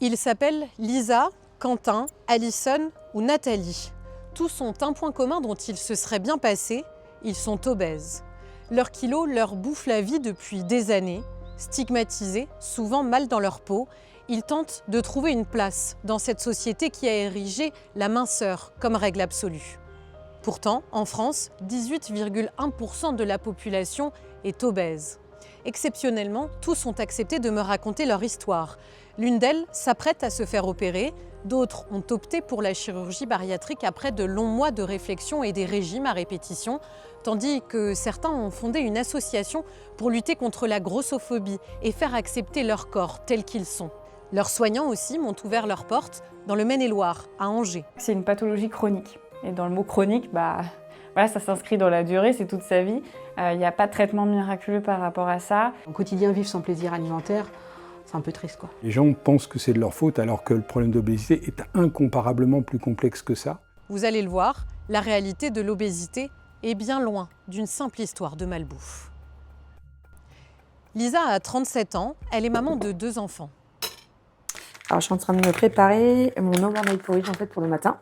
Ils s'appellent Lisa, Quentin, Alison ou Nathalie. Tous ont un point commun dont il se serait bien passé, ils sont obèses. Leur kilo leur bouffe la vie depuis des années. Stigmatisés, souvent mal dans leur peau, ils tentent de trouver une place dans cette société qui a érigé la minceur comme règle absolue. Pourtant, en France, 18,1% de la population est obèse. Exceptionnellement, tous ont accepté de me raconter leur histoire. L'une d'elles s'apprête à se faire opérer, d'autres ont opté pour la chirurgie bariatrique après de longs mois de réflexion et des régimes à répétition, tandis que certains ont fondé une association pour lutter contre la grossophobie et faire accepter leur corps tels qu'ils sont. Leurs soignants aussi m'ont ouvert leurs portes dans le Maine-et-Loire, à Angers. C'est une pathologie chronique. Et dans le mot chronique, voilà, ça s'inscrit dans la durée, c'est toute sa vie. Il n'y a pas de traitement miraculeux par rapport à ça. Au quotidien, vivre sans plaisir alimentaire, c'est un peu triste, quoi. Les gens pensent que c'est de leur faute alors que le problème d'obésité est incomparablement plus complexe que ça. Vous allez le voir, la réalité de l'obésité est bien loin d'une simple histoire de malbouffe. Lisa a 37 ans, elle est maman de 2 enfants. Alors, je suis en train de me préparer mon overnight porridge en fait pour le matin.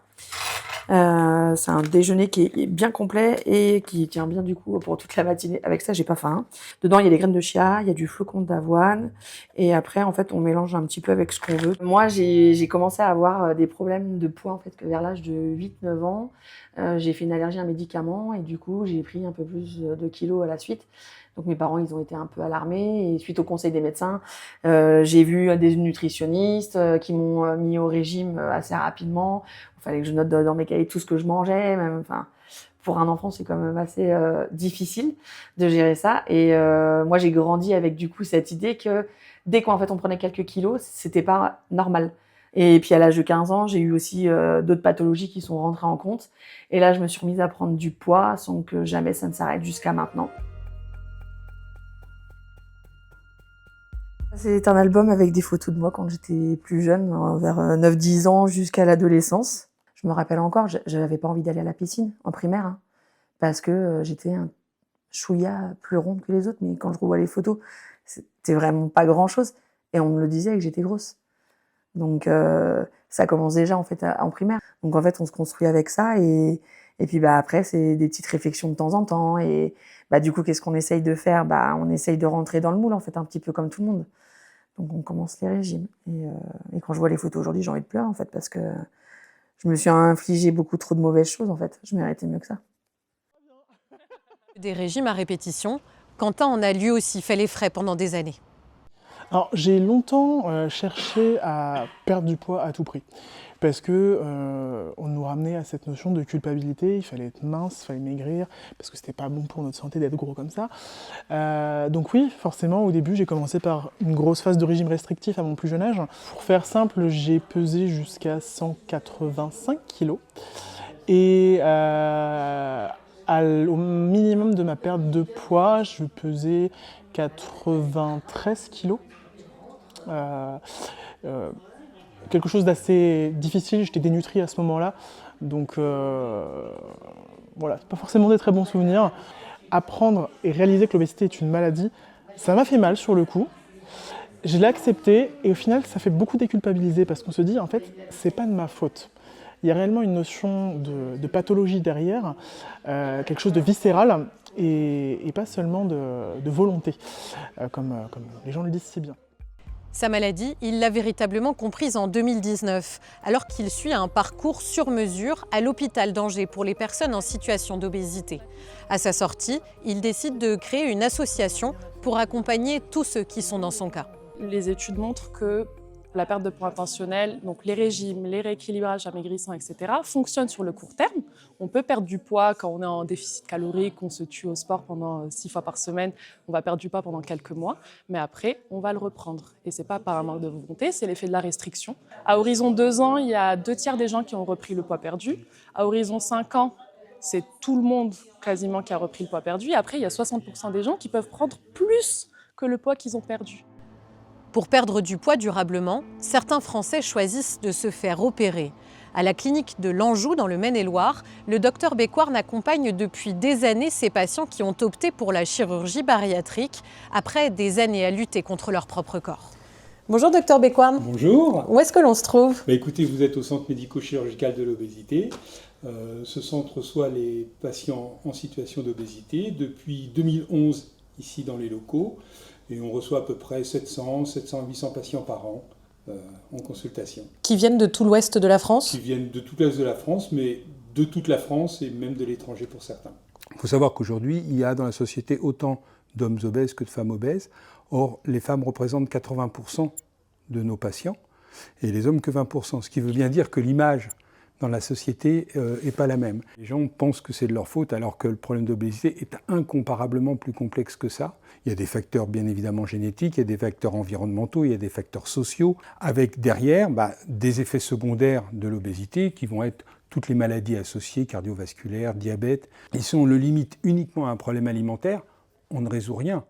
C'est un déjeuner qui est bien complet et qui tient bien du coup pour toute la matinée. Avec ça, j'ai pas faim. Dedans, il y a des graines de chia, il y a du flocon d'avoine et après, en fait, on mélange un petit peu avec ce qu'on veut. Moi, j'ai commencé à avoir des problèmes de poids en fait que vers l'âge de 8-9 ans. J'ai fait une allergie à un médicament et du coup, j'ai pris un peu plus de kilos à la suite. Donc mes parents, ils ont été un peu alarmés et suite au conseil des médecins, j'ai vu des nutritionnistes qui m'ont mis au régime assez rapidement. Il fallait que je note dans mes cahiers tout ce que je mangeais. Même, enfin, pour un enfant, c'est quand même assez difficile de gérer ça. Et moi, j'ai grandi avec du coup cette idée que dès qu'en fait on prenait quelques kilos, c'était pas normal. Et puis à l'âge de 15 ans, j'ai eu aussi d'autres pathologies qui sont rentrées en compte. Et là, je me suis remise à prendre du poids sans que jamais ça ne s'arrête jusqu'à maintenant. C'est un album avec des photos de moi quand j'étais plus jeune, vers 9-10 ans jusqu'à l'adolescence. Je me rappelle encore, je n'avais pas envie d'aller à la piscine en primaire, hein, parce que j'étais un chouïa plus ronde que les autres, mais quand je revois les photos, c'était vraiment pas grand-chose. Et on me le disait que j'étais grosse. Donc ça commence déjà en fait en primaire. Donc en fait, on se construit avec ça et puis après, c'est des petites réflexions de temps en temps. Et du coup, qu'est-ce qu'on essaye de faire ? On essaye de rentrer dans le moule, en fait, un petit peu comme tout le monde. Donc, on commence les régimes. Et quand je vois les photos aujourd'hui, j'ai envie de pleurer, en fait, parce que je me suis infligé beaucoup trop de mauvaises choses, en fait. Je méritais mieux que ça. Des régimes à répétition, Quentin en a lui aussi fait les frais pendant des années. Alors, j'ai longtemps cherché à perdre du poids à tout prix. Parce que on nous ramenait à cette notion de culpabilité, il fallait être mince, il fallait maigrir, parce que c'était pas bon pour notre santé d'être gros comme ça. Donc oui, forcément, au début, j'ai commencé par une grosse phase de régime restrictif à mon plus jeune âge. Pour faire simple, j'ai pesé jusqu'à 185 kilos. Et au minimum de ma perte de poids, je pesais 93 kilos. Quelque chose d'assez difficile, j'étais dénutri à ce moment-là, donc voilà, c'est pas forcément des très bons souvenirs. Apprendre et réaliser que l'obésité est une maladie, ça m'a fait mal sur le coup. Je l'ai accepté et au final, ça fait beaucoup déculpabiliser parce qu'on se dit, en fait, c'est pas de ma faute. Il y a réellement une notion de pathologie derrière, quelque chose de viscéral et pas seulement de volonté, comme les gens le disent si bien. Sa maladie, il l'a véritablement comprise en 2019, alors qu'il suit un parcours sur mesure à l'hôpital d'Angers pour les personnes en situation d'obésité. À sa sortie, il décide de créer une association pour accompagner tous ceux qui sont dans son cas. Les études montrent que la perte de poids intentionnelle, donc les régimes, les rééquilibrages amaigrissants, etc., fonctionnent sur le court terme. On peut perdre du poids quand on est en déficit calorique, qu'on se tue au sport pendant 6 fois par semaine, on va perdre du poids pendant quelques mois, mais après, on va le reprendre. Et ce n'est pas par un manque de volonté, c'est l'effet de la restriction. À horizon 2 ans, il y a 2 tiers des gens qui ont repris le poids perdu. À horizon 5 ans, c'est tout le monde quasiment qui a repris le poids perdu. Et après, il y a 60% des gens qui peuvent prendre plus que le poids qu'ils ont perdu. Pour perdre du poids durablement, certains Français choisissent de se faire opérer. À la clinique de l'Anjou, dans le Maine-et-Loire, le docteur Bécoirne accompagne depuis des années ces patients qui ont opté pour la chirurgie bariatrique après des années à lutter contre leur propre corps. Bonjour docteur Béquarn. Bonjour. Où est-ce que l'on se trouve? Écoutez, vous êtes au centre médico-chirurgical de l'obésité. Ce centre reçoit les patients en situation d'obésité depuis 2011 ici dans les locaux. Et on reçoit à peu près 700, 800 patients par an en consultation. Qui viennent de tout l'ouest de la France? Qui viennent de tout l'est de la France, mais de toute la France et même de l'étranger pour certains. Il faut savoir qu'aujourd'hui, il y a dans la société autant d'hommes obèses que de femmes obèses. Or, les femmes représentent 80% de nos patients et les hommes que 20%. Ce qui veut bien dire que l'image dans la société n'est pas la même. Les gens pensent que c'est de leur faute alors que le problème d'obésité est incomparablement plus complexe que ça. Il y a des facteurs bien évidemment génétiques, il y a des facteurs environnementaux, il y a des facteurs sociaux, avec derrière des effets secondaires de l'obésité qui vont être toutes les maladies associées, cardiovasculaires, diabète. Et si on le limite uniquement à un problème alimentaire, on ne résout rien.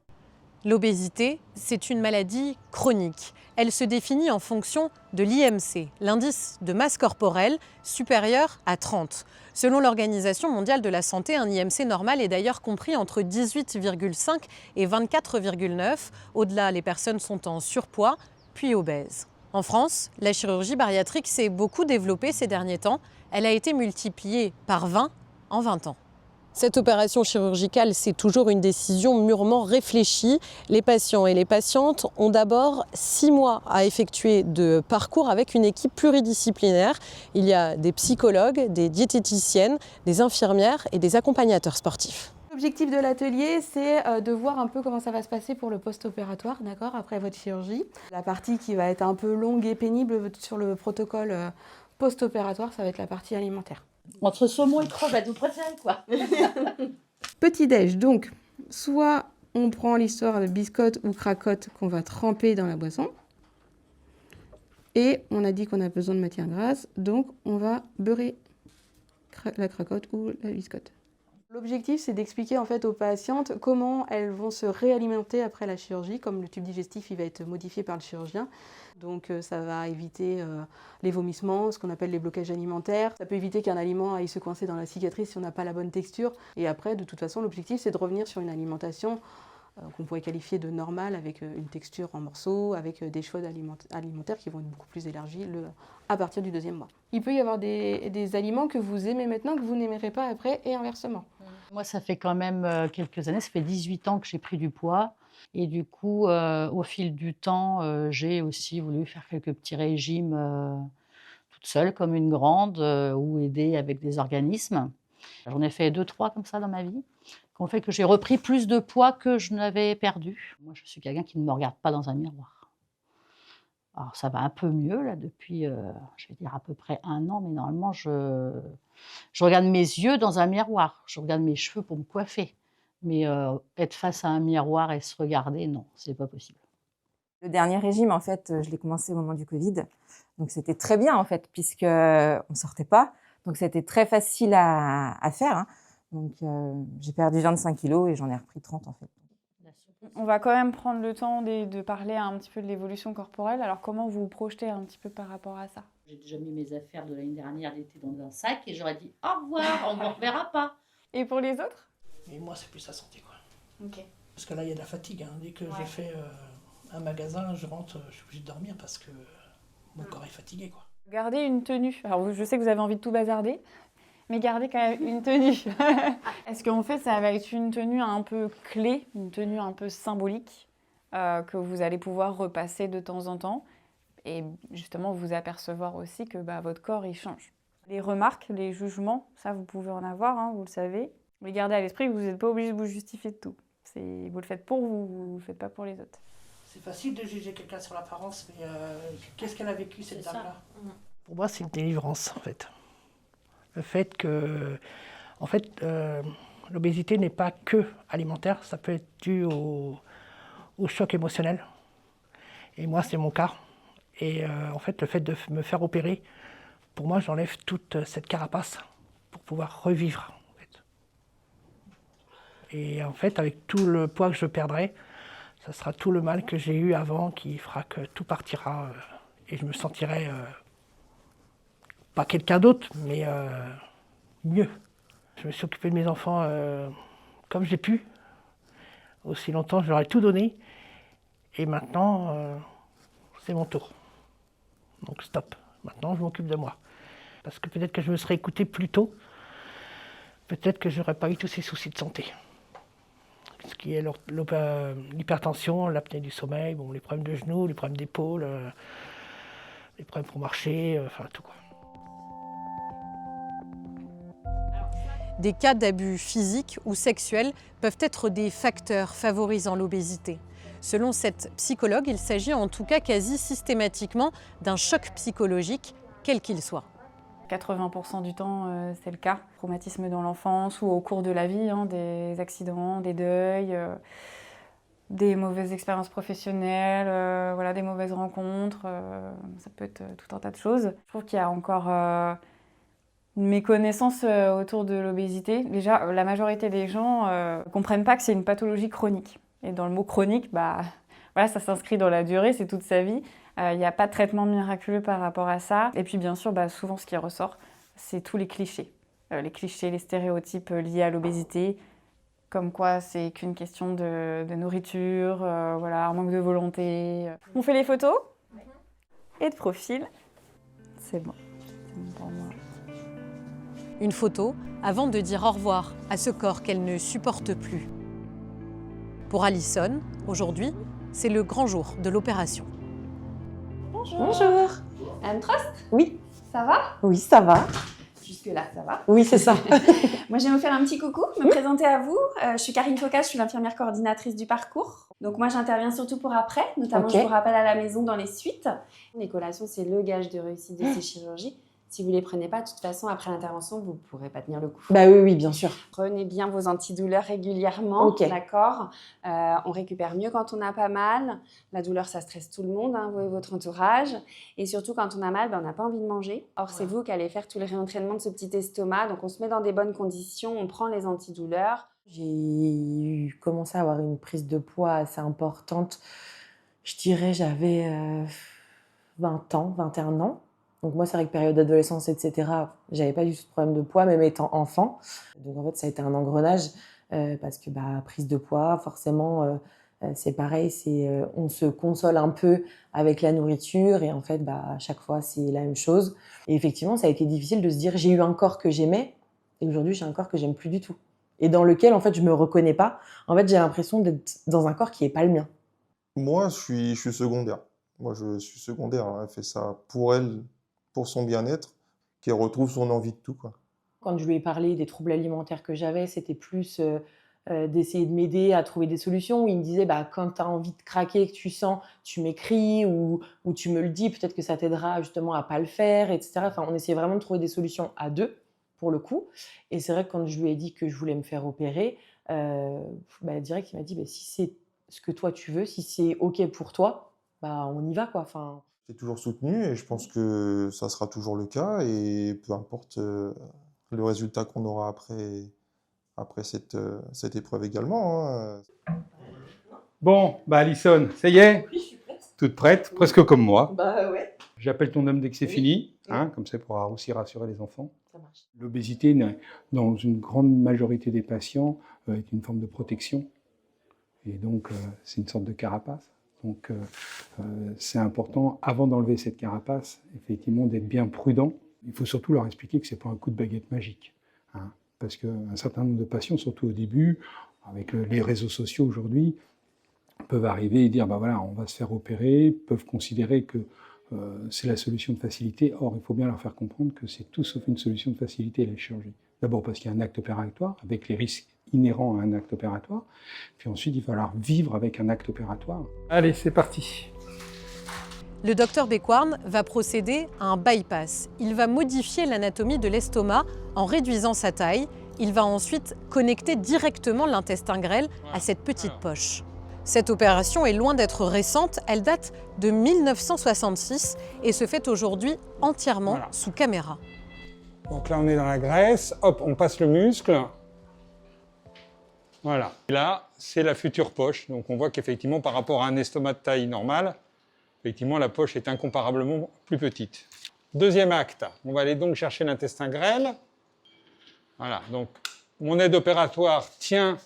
L'obésité, c'est une maladie chronique. Elle se définit en fonction de l'IMC, l'indice de masse corporelle supérieur à 30. Selon l'Organisation mondiale de la santé, un IMC normal est d'ailleurs compris entre 18,5 et 24,9. Au-delà, les personnes sont en surpoids, puis obèses. En France, la chirurgie bariatrique s'est beaucoup développée ces derniers temps. Elle a été multipliée par 20 en 20 ans. Cette opération chirurgicale, c'est toujours une décision mûrement réfléchie. Les patients et les patientes ont d'abord 6 mois à effectuer de parcours avec une équipe pluridisciplinaire. Il y a des psychologues, des diététiciennes, des infirmières et des accompagnateurs sportifs. L'objectif de l'atelier, c'est de voir un peu comment ça va se passer pour le post-opératoire, d'accord, après votre chirurgie. La partie qui va être un peu longue et pénible sur le protocole post-opératoire, ça va être la partie alimentaire. Entre saumon et crevette, vous préférez quoi? Petit-déj, donc, soit on prend l'histoire de biscotte ou cracotte qu'on va tremper dans la boisson. Et on a dit qu'on a besoin de matière grasse, donc on va beurrer la cracotte ou la biscotte. L'objectif, c'est d'expliquer en fait aux patientes comment elles vont se réalimenter après la chirurgie, comme le tube digestif il va être modifié par le chirurgien. Donc ça va éviter les vomissements, ce qu'on appelle les blocages alimentaires. Ça peut éviter qu'un aliment aille se coincer dans la cicatrice si on n'a pas la bonne texture. Et après, de toute façon, l'objectif, c'est de revenir sur une alimentation qu'on pourrait qualifier de normale, avec une texture en morceaux, avec des choix alimentaires qui vont être beaucoup plus élargis à partir du 2e mois. Il peut y avoir des aliments que vous aimez maintenant que vous n'aimerez pas après et inversement. Moi, ça fait quand même quelques années, ça fait 18 ans que j'ai pris du poids. Et du coup, au fil du temps, j'ai aussi voulu faire quelques petits régimes toute seule, comme une grande, ou aider avec des organismes. J'en ai fait 2-3 comme ça dans ma vie, qui ont fait que j'ai repris plus de poids que je n'avais perdu. Moi, je suis quelqu'un qui ne me regarde pas dans un miroir. Alors, ça va un peu mieux, là, depuis, je vais dire, à peu près 1 an, mais normalement, je regarde mes yeux dans un miroir. Je regarde mes cheveux pour me coiffer. Mais être face à un miroir et se regarder, non, c'est pas possible. Le dernier régime, en fait, je l'ai commencé au moment du Covid. Donc, c'était très bien, en fait, puisqu'on ne sortait pas. Donc, c'était très facile à faire. Hein. Donc, j'ai perdu 25 kilos et j'en ai repris 30, en fait. On va quand même prendre le temps de parler un petit peu de l'évolution corporelle. Alors, comment vous vous projetez un petit peu par rapport à ça? J'ai déjà mis mes affaires de l'année dernière d'été dans un sac et j'aurais dit au revoir, on ne me reverra pas. Et pour les autres? Et moi, c'est plus la santé, quoi. Ok. Parce que là, il y a de la fatigue. Hein. Dès que j'ai fait un magasin, je rentre, je suis obligée de dormir parce que mon corps est fatigué, quoi. Gardez une tenue. Alors, je sais que vous avez envie de tout bazarder, mais gardez quand même une tenue. Est-ce qu'en fait, ça va être une tenue un peu clé, une tenue un peu symbolique, que vous allez pouvoir repasser de temps en temps et justement vous apercevoir aussi que votre corps, il change. Les remarques, les jugements, ça, vous pouvez en avoir, hein, vous le savez. Mais gardez à l'esprit que vous n'êtes pas obligé de vous justifier de tout. Vous le faites pour vous, vous ne le faites pas pour les autres. C'est facile de juger quelqu'un sur l'apparence, mais qu'est-ce qu'elle a vécu, cette dame-là? Pour moi, c'est une délivrance, en fait. Le fait que, en fait, l'obésité n'est pas que alimentaire, ça peut être dû au choc émotionnel. Et moi, c'est mon cas. Et en fait, le fait de me faire opérer, pour moi, j'enlève toute cette carapace pour pouvoir revivre. Et en fait, avec tout le poids que je perdrai, ça sera tout le mal que j'ai eu avant qui fera que tout partira et je me sentirai pas quelqu'un d'autre, mais mieux. Je me suis occupé de mes enfants comme j'ai pu. Aussi longtemps, je leur ai tout donné. Et maintenant, c'est mon tour. Donc stop, maintenant je m'occupe de moi. Parce que peut-être que je me serais écouté plus tôt, peut-être que je n'aurais pas eu tous ces soucis de santé. Ce qui est l'hypertension, l'apnée du sommeil, bon, les problèmes de genoux, les problèmes d'épaule, les problèmes pour marcher, enfin tout quoi. Des cas d'abus physiques ou sexuels peuvent être des facteurs favorisant l'obésité. Selon cette psychologue, il s'agit en tout cas quasi systématiquement d'un choc psychologique, quel qu'il soit. 80% du temps, c'est le cas. Traumatisme dans l'enfance ou au cours de la vie, hein, des accidents, des deuils, des mauvaises expériences professionnelles, voilà, des mauvaises rencontres. Ça peut être tout un tas de choses. Je trouve qu'il y a encore une méconnaissance autour de l'obésité. Déjà, la majorité des gens ne comprennent pas que c'est une pathologie chronique. Et dans le mot chronique, voilà, ça s'inscrit dans la durée, c'est toute sa vie. Il n'y a pas de traitement miraculeux par rapport à ça. Et puis bien sûr, souvent ce qui ressort, c'est tous les clichés. Les stéréotypes liés à l'obésité, comme quoi c'est qu'une question de nourriture, voilà, un manque de volonté. On fait les photos et de profil. C'est bon pour moi. Une photo avant de dire au revoir à ce corps qu'elle ne supporte plus. Pour Alison, aujourd'hui, c'est le grand jour de l'opération. Bonjour. Anne Trost? Oui. Ça va? Oui, ça va. Jusque-là, ça va? Oui, c'est ça. Moi, je vais vous faire un petit coucou, me présenter à vous. Je suis Karine Focas, je suis l'infirmière coordinatrice du parcours. Donc moi, j'interviens surtout pour après, notamment je vous rappelle à la maison dans les suites. Les collations, c'est le gage de réussite de ces chirurgies. Si vous ne les prenez pas, de toute façon, après l'intervention, vous ne pourrez pas tenir le coup. Bah oui, bien sûr. Prenez bien vos antidouleurs régulièrement, d'accord. On récupère mieux quand on a pas mal. La douleur, ça stresse tout le monde, hein, vous et votre entourage. Et surtout, quand on a mal, on n'a pas envie de manger. Or, c'est vous qui allez faire tout le réentraînement de ce petit estomac. Donc, on se met dans des bonnes conditions, on prend les antidouleurs. J'ai commencé à avoir une prise de poids assez importante. Je dirais, j'avais 20 ans, 21 ans. Donc moi, c'est vrai que période d'adolescence, etc., j'avais pas du tout de problème de poids, même étant enfant. Donc en fait, ça a été un engrenage parce que prise de poids, forcément, c'est pareil, on se console un peu avec la nourriture et en fait, à chaque fois, c'est la même chose. Et effectivement, ça a été difficile de se dire, j'ai eu un corps que j'aimais et aujourd'hui, j'ai un corps que j'aime plus du tout. Et dans lequel, en fait, je me reconnais pas. En fait, j'ai l'impression d'être dans un corps qui est pas le mien. Moi, je suis secondaire. Moi, je suis secondaire. Hein. Elle fait ça pour elle, pour son bien-être, qu'elle retrouve son envie de tout, quoi. Quand je lui ai parlé des troubles alimentaires que j'avais, c'était plus d'essayer de m'aider à trouver des solutions. Il me disait, quand tu as envie de craquer, que tu sens, tu m'écris ou tu me le dis, peut-être que ça t'aidera justement à pas le faire, etc. Enfin, on essayait vraiment de trouver des solutions à deux, pour le coup. Et c'est vrai que quand je lui ai dit que je voulais me faire opérer, direct, il m'a dit, si c'est ce que toi tu veux, si c'est OK pour toi, on y va, quoi. Enfin... J'ai toujours soutenu et je pense que ça sera toujours le cas et peu importe le résultat qu'on aura après cette épreuve également. Hein. Bon, Alison, ça y est? Oui, je suis prête. Toute prête, presque comme moi. Ouais. J'appelle ton homme dès que c'est fini, hein, comme ça pour aussi rassurer les enfants. Ça marche. L'obésité, dans une grande majorité des patients, est une forme de protection. Et donc, c'est une sorte de carapace. Donc, c'est important, avant d'enlever cette carapace, effectivement, d'être bien prudent. Il faut surtout leur expliquer que ce n'est pas un coup de baguette magique. Hein, parce qu'un certain nombre de patients, surtout au début, avec les réseaux sociaux aujourd'hui, peuvent arriver et dire, voilà, on va se faire opérer, peuvent considérer que c'est la solution de facilité. Or, il faut bien leur faire comprendre que c'est tout sauf une solution de facilité, la chirurgie. D'abord parce qu'il y a un acte opératoire, avec les risques inhérents à un acte opératoire. Puis ensuite, il va falloir vivre avec un acte opératoire. Allez, c'est parti. Le docteur Bécoirne va procéder à un bypass. Il va modifier l'anatomie de l'estomac en réduisant sa taille. Il va ensuite connecter directement l'intestin grêle à cette petite poche. Cette opération est loin d'être récente, elle date de 1966 et se fait aujourd'hui entièrement sous caméra. Donc là, on est dans la graisse, hop, on passe le muscle. Voilà. Et là, c'est la future poche. Donc on voit qu'effectivement, par rapport à un estomac de taille normale, effectivement, la poche est incomparablement plus petite. Deuxième acte, on va aller donc chercher l'intestin grêle. Voilà, donc mon aide opératoire tient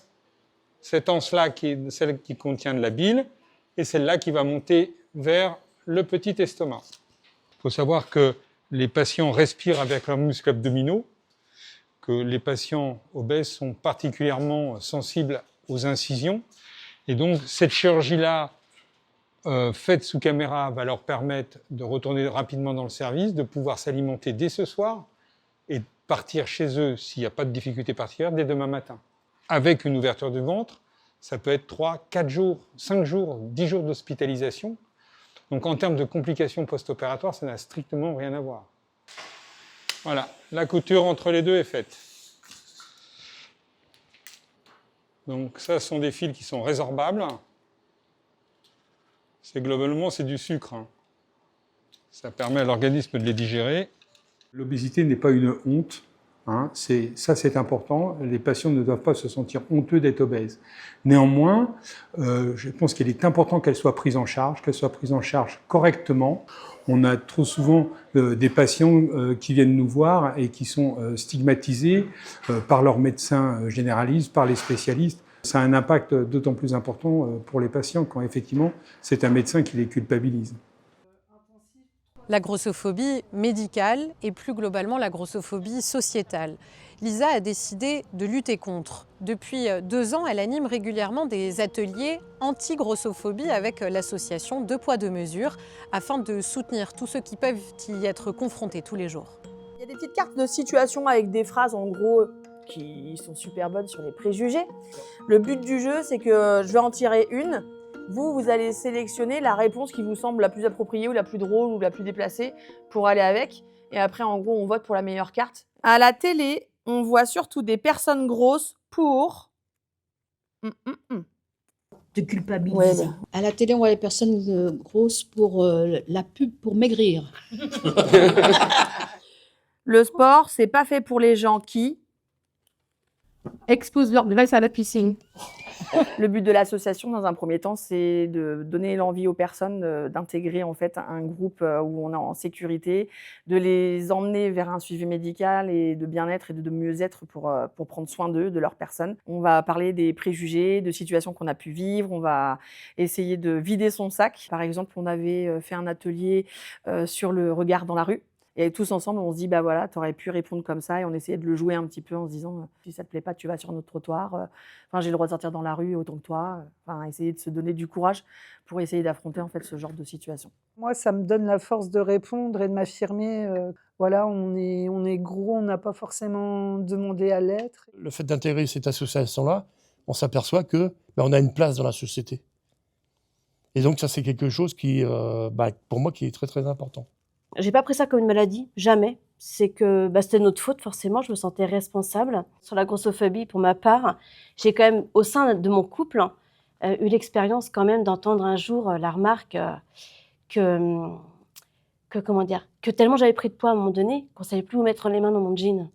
cette anse-là, qui est celle qui contient de la bile, et celle-là qui va monter vers le petit estomac. Il faut savoir que les patients respirent avec leurs muscles abdominaux, que les patients obèses sont particulièrement sensibles aux incisions. Et donc, cette chirurgie-là, faite sous caméra, va leur permettre de retourner rapidement dans le service, de pouvoir s'alimenter dès ce soir et partir chez eux, s'il n'y a pas de difficulté particulière, dès demain matin. Avec une ouverture du ventre, ça peut être 3, 4 jours, 5 jours, 10 jours d'hospitalisation. Donc, en termes de complications post-opératoires, ça n'a strictement rien à voir. Voilà, la couture entre les deux est faite. Donc ça, ce sont des fils qui sont résorbables. Globalement, c'est du sucre. Ça permet à l'organisme de les digérer. L'obésité n'est pas une honte. Ça, c'est important. Les patients ne doivent pas se sentir honteux d'être obèses. Néanmoins, je pense qu'il est important qu'elle soit prise en charge correctement. On a trop souvent des patients qui viennent nous voir et qui sont stigmatisés par leurs médecins généralistes, par les spécialistes. Ça a un impact d'autant plus important pour les patients quand effectivement c'est un médecin qui les culpabilise. La grossophobie médicale et plus globalement la grossophobie sociétale. Lisa a décidé de lutter contre. Depuis 2 ans, elle anime régulièrement des ateliers anti-grossophobie avec l'association 2 poids 2 mesures afin de soutenir tous ceux qui peuvent y être confrontés tous les jours. Il y a des petites cartes de situation avec des phrases en gros qui sont super bonnes sur les préjugés. Le but du jeu, c'est que je vais en tirer une. Vous allez sélectionner la réponse qui vous semble la plus appropriée ou la plus drôle ou la plus déplacée pour aller avec. Et après, en gros, on vote pour la meilleure carte. À la télé, on voit surtout des personnes grosses pour... De culpabiliser. Ouais. À la télé, on voit les personnes grosses pour la pub pour maigrir. Le sport, c'est pas fait pour les gens qui... exposent leur graisse à la piscine. Le but de l'association, dans un premier temps, c'est de donner l'envie aux personnes d'intégrer en fait un groupe où on est en sécurité, de les emmener vers un suivi médical et de bien-être et de mieux-être pour prendre soin d'eux, de leur personne. On va parler des préjugés, de situations qu'on a pu vivre. On va essayer de vider son sac. Par exemple, on avait fait un atelier sur le regard dans la rue. Et tous ensemble, on se dit, bah voilà, t'aurais pu répondre comme ça. Et on essayait de le jouer un petit peu en se disant, si ça te plaît pas, tu vas sur notre trottoir. J'ai le droit de sortir dans la rue autant que toi. Essayer de se donner du courage pour essayer d'affronter en fait ce genre de situation. Moi, ça me donne la force de répondre et de m'affirmer. Voilà, on est gros, on n'a pas forcément demandé à l'être. Le fait d'intégrer cette association-là, on s'aperçoit que on a une place dans la société. Et donc ça, c'est quelque chose qui, pour moi, qui est très très important. J'ai pas pris ça comme une maladie, jamais. C'est que c'était notre faute, forcément, je me sentais responsable. Sur la grossophobie, pour ma part, j'ai quand même, au sein de mon couple, eu l'expérience quand même d'entendre un jour la remarque que tellement j'avais pris de poids à un moment donné, qu'on savait plus où mettre les mains dans mon jean.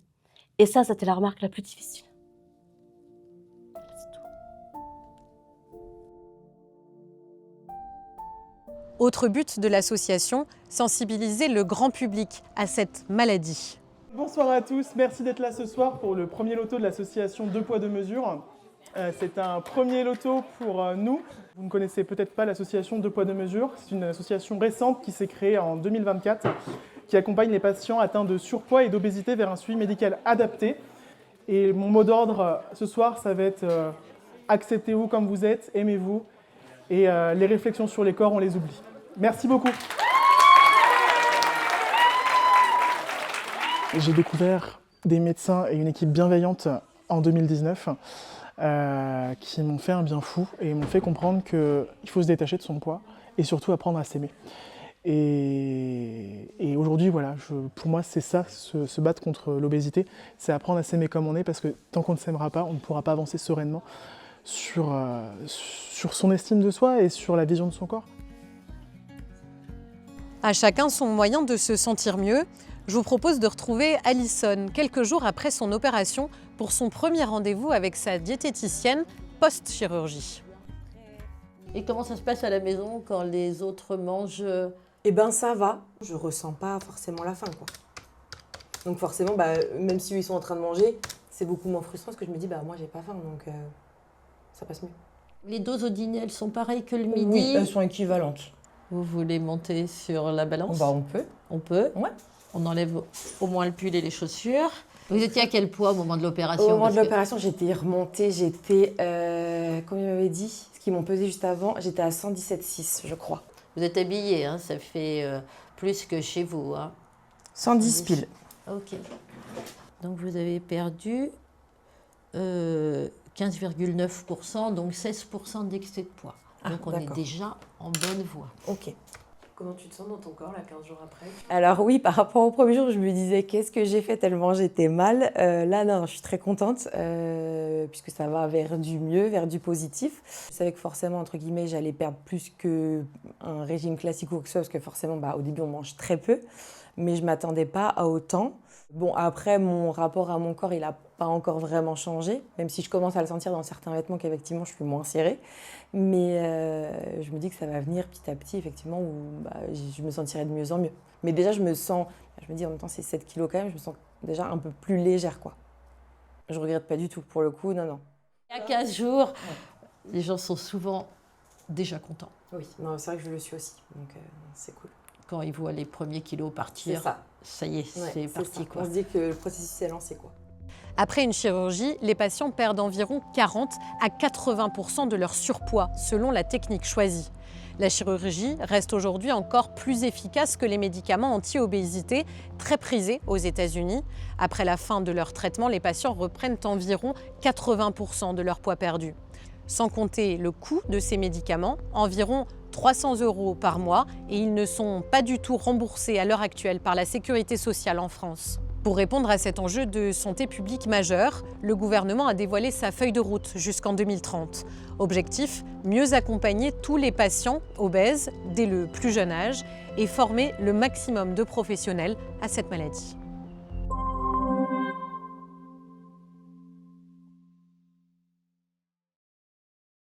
Et ça, c'était la remarque la plus difficile. Autre but de l'association, sensibiliser le grand public à cette maladie. Bonsoir à tous, merci d'être là ce soir pour le premier loto de l'association 2 poids 2 mesures. C'est un premier loto pour nous. Vous ne connaissez peut-être pas l'association 2 poids 2 mesures. C'est une association récente qui s'est créée en 2024 qui accompagne les patients atteints de surpoids et d'obésité vers un suivi médical adapté. Et mon mot d'ordre ce soir, ça va être acceptez-vous comme vous êtes, aimez-vous. Et les réflexions sur les corps, on les oublie. Merci beaucoup. J'ai découvert des médecins et une équipe bienveillante en 2019 qui m'ont fait un bien fou et m'ont fait comprendre qu'il faut se détacher de son poids et surtout apprendre à s'aimer. Et aujourd'hui, voilà, pour moi, c'est ça, se battre contre l'obésité, c'est apprendre à s'aimer comme on est parce que tant qu'on ne s'aimera pas, on ne pourra pas avancer sereinement sur son estime de soi et sur la vision de son corps. À chacun son moyen de se sentir mieux. Je vous propose de retrouver Alison quelques jours après son opération pour son premier rendez-vous avec sa diététicienne post-chirurgie. Et comment ça se passe à la maison quand les autres mangent? Eh ben ça va, je ressens pas forcément la faim, quoi. Donc forcément, même si eux, ils sont en train de manger, c'est beaucoup moins frustrant parce que je me dis moi j'ai pas faim, donc ça passe mieux. Les doses au dîner, elles sont pareilles que le midi? Oui, elles sont équivalentes. Vous voulez monter sur la balance? On peut. On peut? Ouais. On enlève au moins le pull et les chaussures. Vous étiez à quel poids au moment de l'opération? Au moment de l'opération, j'étais remontée, combien m'avait dit? Ce qu'ils m'ont pesé juste avant, j'étais à 117,6 je crois. Vous êtes habillée, hein, ça fait plus que chez vous. Hein. 110 piles. Ok. Donc vous avez perdu 15,9%, donc 16% d'excès de poids. Donc on est déjà en bonne voie. Ok. Comment tu te sens dans ton corps, là, 15 jours après? Alors oui, par rapport au premier jour, je me disais qu'est-ce que j'ai fait tellement j'étais mal. Là, non, je suis très contente puisque ça va vers du mieux, vers du positif. Je savais que forcément, entre guillemets, j'allais perdre plus qu'un régime classique ou quelque chose, parce que forcément, au début, on mange très peu, mais je ne m'attendais pas à autant. Bon, après, mon rapport à mon corps, il n'a pas encore vraiment changé, même si je commence à le sentir dans certains vêtements qu'effectivement, je suis moins serrée. Mais je me dis que ça va venir petit à petit, effectivement, où je me sentirai de mieux en mieux. Mais déjà, je me dis en même temps, c'est 7 kilos quand même, je me sens déjà un peu plus légère, quoi. Je regrette pas du tout, pour le coup, non. Il y a 15 jours, les gens sont souvent déjà contents. Oui, c'est vrai que je le suis aussi, donc c'est cool. Quand ils voient les premiers kilos partir, ça y est, c'est parti, quoi. On se dit que le processus est lancé, quoi. Après une chirurgie, les patients perdent environ 40 à 80% de leur surpoids, selon la technique choisie. La chirurgie reste aujourd'hui encore plus efficace que les médicaments anti-obésité, très prisés aux États-Unis. Après la fin de leur traitement, les patients reprennent environ 80% de leur poids perdu. Sans compter le coût de ces médicaments, environ 300 € par mois, et ils ne sont pas du tout remboursés à l'heure actuelle par la Sécurité sociale en France. Pour répondre à cet enjeu de santé publique majeur, le gouvernement a dévoilé sa feuille de route jusqu'en 2030. Objectif, mieux accompagner tous les patients obèses dès le plus jeune âge et former le maximum de professionnels à cette maladie.